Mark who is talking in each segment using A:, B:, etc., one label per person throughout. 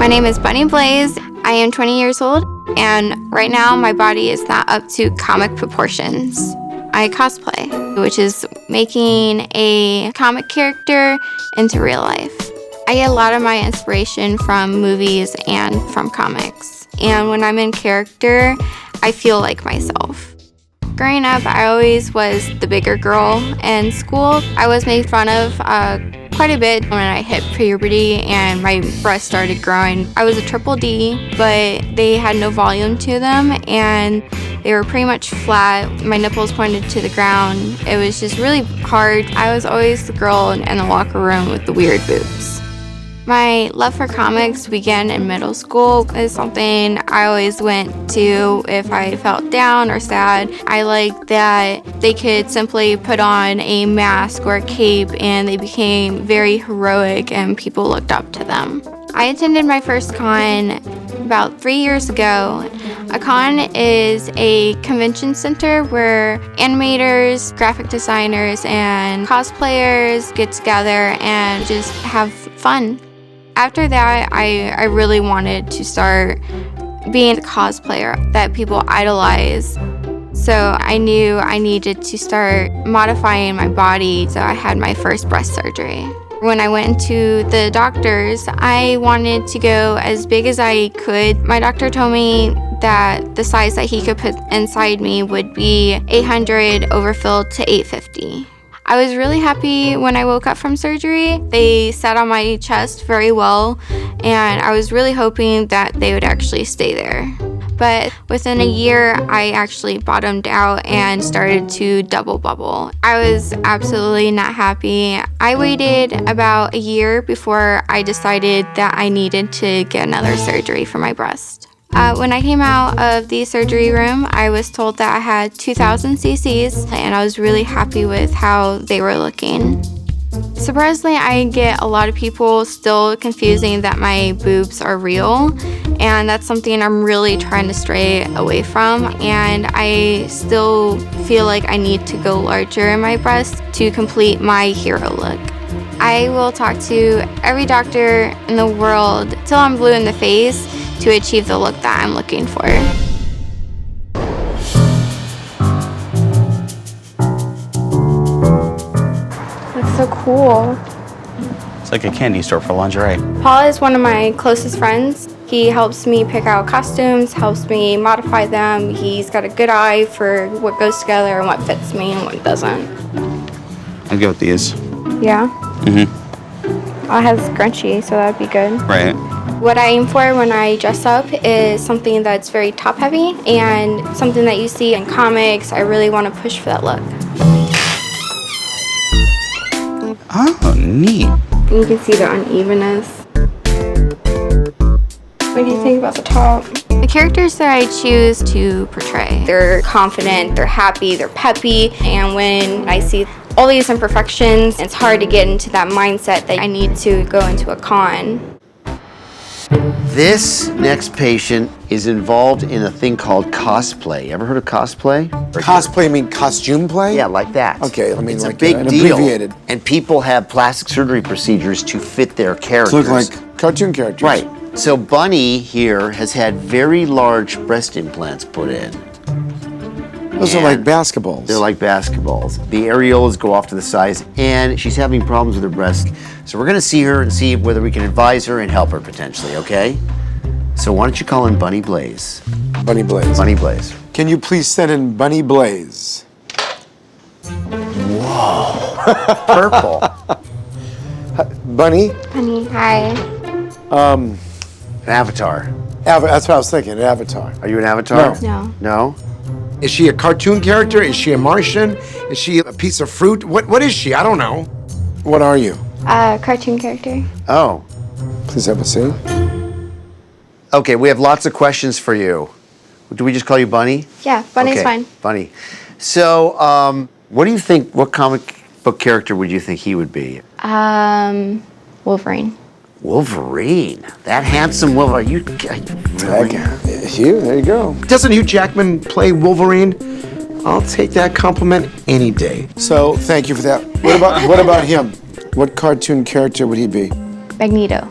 A: My name is Bunny Blaze. I am 20 years old, and right now my body is not up to comic proportions. I cosplay, which is making a comic character into real life. I get a lot of my inspiration from movies and from comics. And when I'm in character, I feel like myself. Growing up, I always was the bigger girl in school. I was made fun of quite a bit when I hit puberty and my breasts started growing. I was a triple D, but they had no volume to them and they were pretty much flat. My nipples pointed to the ground. It was just really hard. I was always the girl in the locker room with the weird boobs. My love for comics began in middle school. It's something I always went to if I felt down or sad. I liked that they could simply put on a mask or a cape and they became very heroic and people looked up to them. I attended my first con about 3 years ago. A con is a convention center where animators, graphic designers, and cosplayers get together and just have fun. After that, I really wanted to start being a cosplayer that people idolize. So I knew I needed to start modifying my body, so I had my first breast surgery. When I went to the doctors, I wanted to go as big as I could. My doctor told me that the size that he could put inside me would be 800 overfilled to 850. I was really happy when I woke up from surgery. They sat on my chest very well, and I was really hoping that they would actually stay there. But within a year, I actually bottomed out and started to double bubble. I was absolutely not happy. I waited about a year before I decided that I needed to get another surgery for my breast. When I came out of the surgery room, I was told that I had 2,000 cc's, and I was really happy with how they were looking. Surprisingly, I get a lot of people still confusing that my boobs are real, and that's something I'm really trying to stray away from, and I still feel like I need to go larger in my breast to complete my hero look. I will talk to every doctor in the world till I'm blue in the face to achieve the look that I'm looking for. That's so cool.
B: It's like a candy store for lingerie.
A: Paul is one of my closest friends. He helps me pick out costumes, helps me modify them. He's got a good eye for what goes together and what fits me and what doesn't.
B: I'll go with these.
A: Yeah?
B: Mm-hmm.
A: It has scrunchy, so that'd be good.
B: Right.
A: What I aim for when I dress up is something that's very top heavy and something that you see in comics. I really want to push for that look.
B: Oh, neat.
A: And you can see the unevenness. What do you think about the top? The characters that I choose to portray, they're confident, they're happy, they're peppy, and when I see all these imperfections, it's hard to get into that mindset that I need to go into a con.
C: This next patient is involved in a thing called cosplay. Ever heard of cosplay?
D: Cosplay mean costume play?
C: Yeah, like that.
D: Okay, I mean
C: it's
D: like
C: a big
D: an
C: deal.
D: abbreviated.
C: And people have plastic surgery procedures to fit their characters.
D: To look like cartoon characters.
C: Right. So Bunny here has had very large breast implants put in.
D: Those are like basketballs.
C: They're like basketballs. The areolas go off to the sides, and she's having problems with her breast. So we're gonna see her and see whether we can advise her and help her potentially, okay? So why don't you call in Bunny Blaze?
D: Bunny Blaze.
C: Bunny Blaze.
D: Can you please send in Bunny Blaze?
C: Whoa. Purple.
D: Bunny?
A: Bunny, hi.
C: An avatar.
D: That's what I was thinking, an avatar.
C: Are you an avatar?
A: No.
C: No?
D: Is she a cartoon character? Is she a Martian? Is she a piece of fruit? What is she? I don't know. What are you?
A: Cartoon character.
C: Oh.
D: Please have a seat.
C: Okay, we have lots of questions for you. Do we just call you Bunny?
A: Yeah, Bunny's fine.
C: Bunny. So, what do you think, what comic book character would you think he would be?
A: Wolverine.
C: Wolverine? That handsome Wolverine? You really?
D: Hugh, there you go.
E: Doesn't Hugh Jackman play Wolverine? I'll take that compliment any day.
D: So, thank you for that. What about him? What cartoon character would he be?
A: Magneto.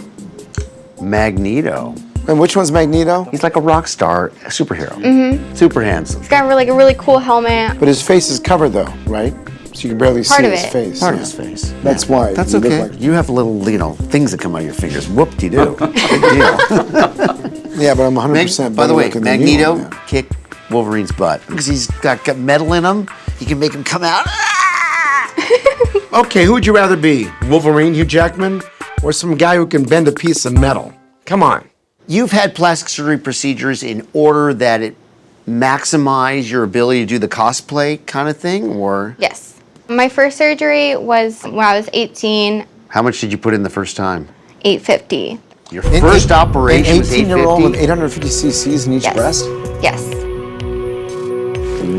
C: Magneto.
D: And which one's Magneto?
C: He's like a rock star, a superhero. Super handsome.
A: He's got like a really cool helmet.
D: But his face is covered though, right? So you can barely
A: Part
D: see
A: of
D: his
A: it.
D: face.
C: Part of
D: Yeah.
C: his face.
D: That's why.
C: That's
D: you look
C: okay.
D: like-
C: You have little, things that come out of your fingers. Whoop-de-doo. Big deal.
D: Yeah, but I'm 100%
C: By the
D: better
C: way,
D: looking than you
C: Magneto
D: are, yeah.
C: kicked Wolverine's butt because he's got metal in him. He can make him come out.
D: Okay, who would you rather be? Wolverine, Hugh Jackman, or some guy who can bend a piece of metal? Come on.
C: You've had plastic surgery procedures in order that it maximize your ability to do the cosplay kind of thing, or
A: Yes. My first surgery was when I was 18,
C: how much did you put in the first time?
A: $850.
C: Your first operation was
D: 18-year-old with
C: 850.
D: 850 cc's in each
A: Yes.
D: breast?
A: Yes.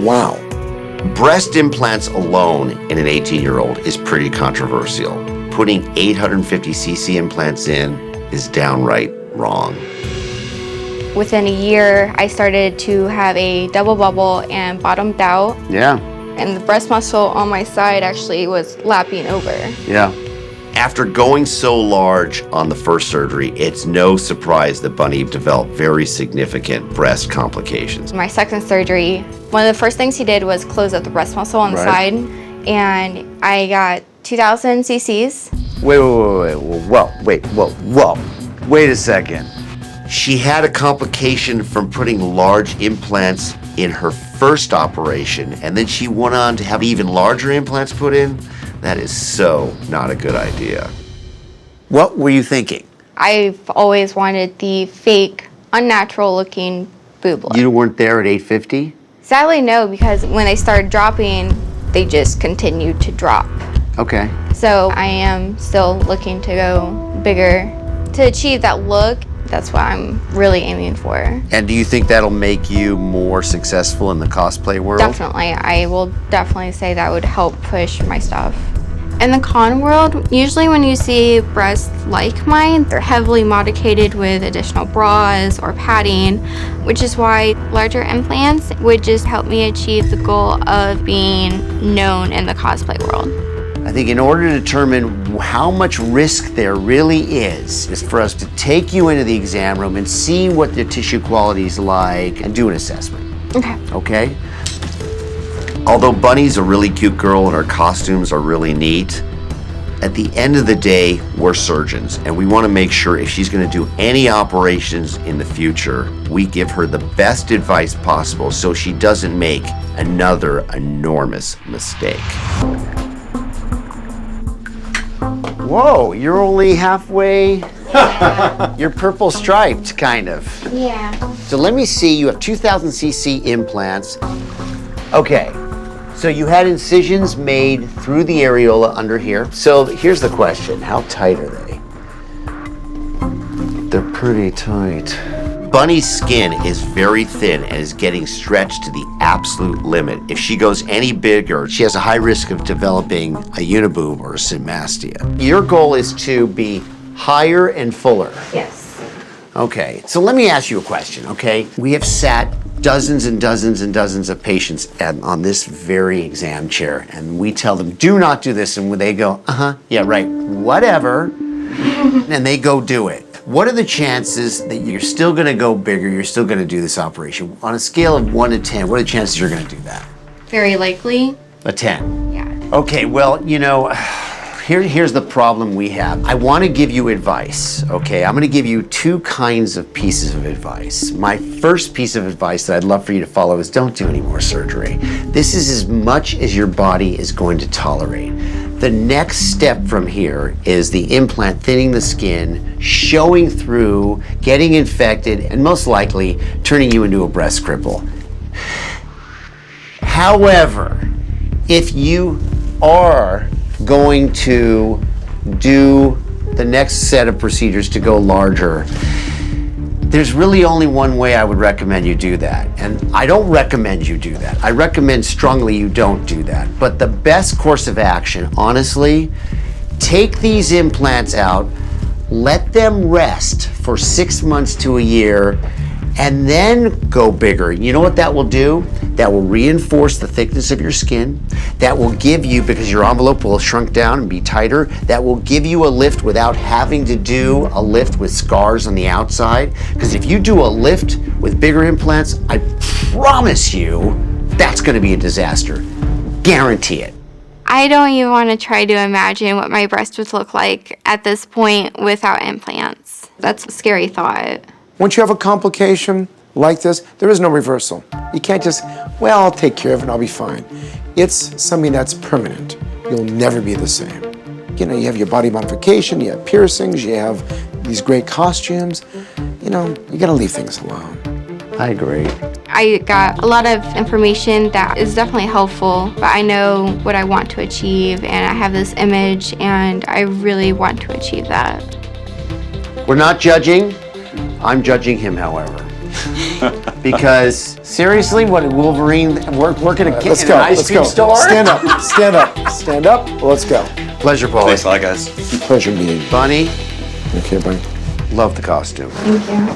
D: Wow.
C: Breast implants alone in an 18-year-old is pretty controversial. Putting 850 cc implants in is downright wrong.
A: Within a year, I started to have a double bubble and bottomed out,
C: Yeah,
A: and the breast muscle on my side actually was lapping over.
C: yeah. After going so large on the first surgery, it's no surprise that Bunny developed very significant breast complications.
A: My second surgery, one of the first things he did was close up the breast muscle on the
C: Right.
A: side, and I got 2,000 cc's.
C: Whoa. Wait a second. She had a complication from putting large implants in her first operation, and then she went on to have even larger implants put in? That is so not a good idea. What were you thinking?
A: I've always wanted the fake, unnatural looking boob look.
C: You weren't there at 850?
A: Sadly, no, because when they started dropping, they just continued to drop.
C: Okay.
A: So I am still looking to go bigger. To achieve that look, that's what I'm really aiming for.
C: And do you think that'll make you more successful in the cosplay world?
A: Definitely. I will definitely say that would help push my stuff. In the con world, usually when you see breasts like mine, they're heavily modified with additional bras or padding, which is why larger implants would just help me achieve the goal of being known in the cosplay world.
C: I think in order to determine how much risk there really is for us to take you into the exam room and see what the tissue quality is like and do an assessment,
A: Okay.
C: okay? Although Bunny's a really cute girl and her costumes are really neat, at the end of the day, we're surgeons and we want to make sure if she's going to do any operations in the future, we give her the best advice possible so she doesn't make another enormous mistake. Whoa, you're only halfway. You're purple striped, kind of.
A: Yeah.
C: So let me see, you have 2,000 cc implants. Okay, so you had incisions made through the areola under here. So here's the question, how tight are they? They're pretty tight. Bunny's skin is very thin and is getting stretched to the absolute limit. If she goes any bigger, she has a high risk of developing a uniboob or a symastia. Your goal is to be higher and fuller.
A: Yes.
C: Okay, so let me ask you a question, okay? We have sat dozens and dozens and dozens of patients on this very exam chair, and we tell them, do not do this, and when they go, yeah, right, whatever, and they go do it. What are the chances that you're still gonna go bigger, you're still gonna do this operation? On a scale of 1 to 10, what are the chances you're gonna do that?
A: Very likely.
C: A 10.
A: Yeah.
C: Okay, well, you know, here's the problem we have. I want to give you advice, okay? I'm going to give you two kinds of pieces of advice. My first piece of advice that I'd love for you to follow is don't do any more surgery. This is as much as your body is going to tolerate. The next step from here is the implant thinning the skin, showing through, getting infected, and most likely turning you into a breast cripple. However, if you are going to do the next set of procedures to go larger, there's really only one way I would recommend you do that. And I don't recommend you do that. I recommend strongly you don't do that. But the best course of action, honestly, take these implants out, let them rest for 6 months to a year, and then go bigger. You know what that will do? That will reinforce the thickness of your skin. That will give you, because your envelope will shrink down and be tighter, that will give you a lift without having to do a lift with scars on the outside. Because if you do a lift with bigger implants, I promise you, that's gonna be a disaster. Guarantee it.
A: I don't even want to try to imagine what my breast would look like at this point without implants. That's a scary thought.
E: Once you have a complication like this, there is no reversal. You can't just, well, I'll take care of it and I'll be fine. It's something that's permanent. You'll never be the same. You know, you have your body modification, you have piercings, you have these great costumes. You know, you gotta leave things alone.
C: I agree.
A: I got a lot of information that is definitely helpful, but I know what I want to achieve, and I have this image, and I really want to achieve that.
C: We're not judging. I'm judging him, however. Because seriously, what did Wolverine work at an
E: Let's go,
C: ice
E: let's
C: cream
E: go.
C: store?
E: Stand up, stand up, stand up. Let's go.
C: Pleasure, Paul.
B: Thanks a lot, guys.
E: Pleasure meeting you.
C: Bunny,
E: Okay, bye.
C: love the costume.
A: Thank you.